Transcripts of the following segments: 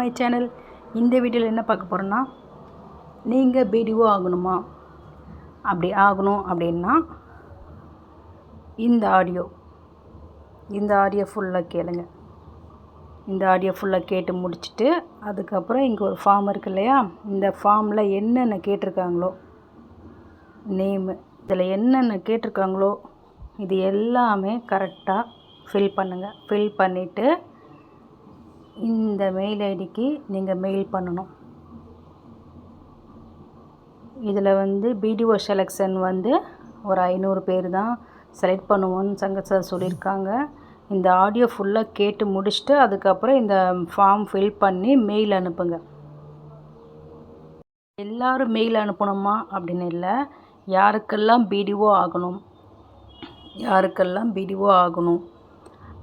My channel. இந்த வீடியோவில் என்ன பார்க்க போகிறோன்னா, நீங்கள் பிடிஓ ஆகணுமா? அப்படி ஆகணும் அப்படின்னா இந்த ஆடியோ ஃபுல்லாக கேளுங்க. இந்த ஆடியோ ஃபுல்லாக கேட்டு முடிச்சுட்டு அதுக்கப்புறம் இங்கே ஒரு ஃபார்ம் இருக்கு இல்லையா, இந்த ஃபார்மில் என்னென்ன கேட்டிருக்காங்களோ நேமு, இதில் என்னென்ன கேட்டிருக்காங்களோ இது எல்லாமே கரெக்டாக ஃபில் பண்ணுங்கள். ஃபில் பண்ணிவிட்டு இந்த மெயில் ஐடிக்கு நீங்கள் மெயில் பண்ணணும். இதில் பிடிஓ செலெக்ஷன் ஒரு 500 பேர் தான் செலக்ட் பண்ணுவோன்னு சங்கர் சார் சொல்லியிருக்காங்க. இந்த ஆடியோ ஃபுல்லாக கேட்டு முடிச்சுட்டு அதுக்கப்புறம் இந்த ஃபார்ம் ஃபில் பண்ணி மெயில் அனுப்புங்க. எல்லோரும் மெயில் அனுப்பணுமா அப்படின்னு இல்லை, யாருக்கெல்லாம் பிடிஓ ஆகணும்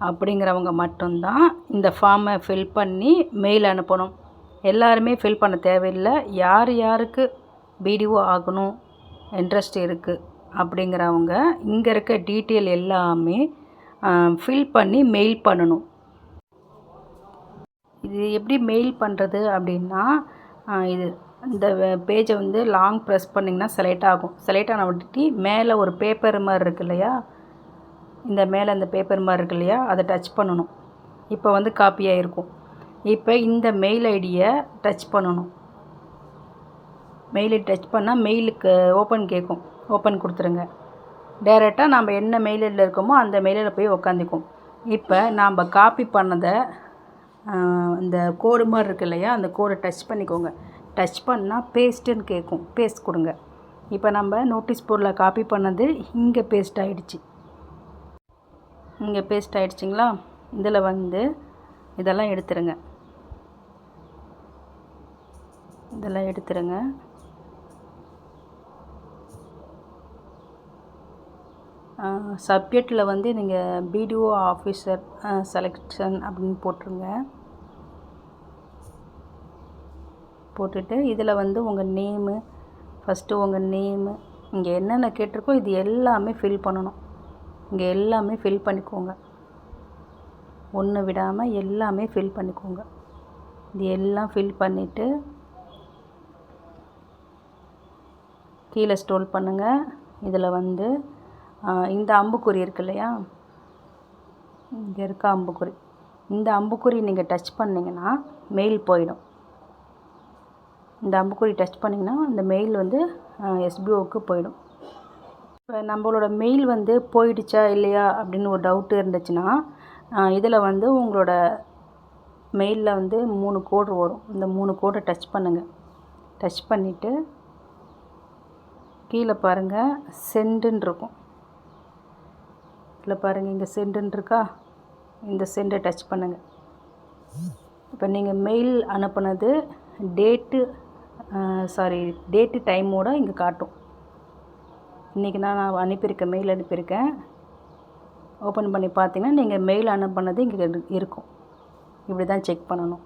அப்படிங்கிறவங்க மட்டும்தான் இந்த ஃபார்மை ஃபில் பண்ணி மெயில் அனுப்பணும். எல்லாருமே ஃபில் பண்ண தேவையில்லை. யாருக்கு பிடிஓ ஆகணும் இன்ட்ரெஸ்ட் இருக்குது அப்படிங்கிறவங்க இங்கே இருக்க டீட்டெயில் எல்லாமே ஃபில் பண்ணி மெயில் பண்ணணும். இது எப்படி மெயில் பண்ணுறது அப்படின்னா, இந்த பேஜை லாங் ப்ரெஸ் பண்ணிங்கன்னா செலக்ட் ஆகும். செலக்ட் ஆன விட்டு மேலே ஒரு பேப்பர் மாதிரி இருக்கு இல்லையா, இந்த பேப்பர் மாதிரி இருக்கு இல்லையா, அதை டச் பண்ணணும். இப்போ காப்பியாக இருக்கும். இப்போ இந்த மெயில் ஐடியை டச் பண்ணணும். மெயிலை டச் பண்ணால் மெயிலுக்கு ஓப்பன் கேட்கும். ஓப்பன் கொடுத்துருங்க. டைரெக்டாக நம்ம என்ன மெயிலில் இருக்கோமோ அந்த மெயிலில் போய் உக்காந்துக்கும். இப்போ நாம் காப்பி பண்ணதை இந்த கோடு மாதிரி இருக்கு இல்லையா, அந்த கோடை டச் பண்ணிக்கோங்க. டச் பண்ணால் பேஸ்ட்டுன்னு கேட்கும். பேஸ்ட் கொடுங்க. இப்போ நம்ம நோட்டீஸ் போர்டில் காப்பி பண்ணது இங்கே பேஸ்ட் ஆகிடுச்சு. இங்கே பேஸ்ட் ஆகிடுச்சிங்களா? இதில் இதெல்லாம் எடுத்துருங்க. சப்ஜெக்டில் நீங்கள் பிடிஓ ஆஃபீஸர் செலெக்ஷன் அப்படின்னு போட்டுருங்க. போட்டுட்டு இதில் உங்கள் நேமு, ஃபஸ்ட்டு உங்கள் நேமு, இங்கே என்னென்ன கேட்டிருக்கோ இது எல்லாமே ஃபில் பண்ணணும். இங்கே எல்லாமே ஃபில் பண்ணிக்கோங்க. ஒன்று விடாமல் எல்லாமே ஃபில் பண்ணிக்கோங்க. இது எல்லாம் ஃபில் பண்ணிவிட்டு கீழே ஸ்க்ரோல் பண்ணுங்கள். இதில் இந்த அம்புக்குறி இருக்கு இல்லையா, இங்கே இருக்க அம்புக்குறி, இந்த அம்புக்குறி நீங்கள் டச் பண்ணிங்கன்னா மெயில் போயிடும். இந்த அம்புக்குறி டச் பண்ணிங்கன்னா அந்த மெயில் எஸ்பிஓவுக்கு போயிடும். இப்போ நம்மளோட மெயில் போயிடுச்சா இல்லையா அப்படின்னு ஒரு டவுட்டு இருந்துச்சுன்னா, இதில் உங்களோட மெயிலில் 3 கோடு வரும். இந்த 3 கோடை டச் பண்ணுங்கள். டச் பண்ணிவிட்டு கீழே பாருங்கள் சென்டுன்னு இருக்கும். இதில் பாருங்கள் இங்கே சென்டுன்னு இருக்கா, இந்த சென்டை டச் பண்ணுங்கள். இப்போ நீங்கள் மெயில் அனுப்புனது டேட்டு டைமோடு இங்கே காட்டும். இன்றைக்கி நான் மெயில் அனுப்பியிருக்கேன். ஓப்பன் பண்ணி பார்த்தீங்கன்னா நீங்கள் மெயில் அனுப்புனது இங்கே இருக்கும். இப்படி தான் செக் பண்ணணும்.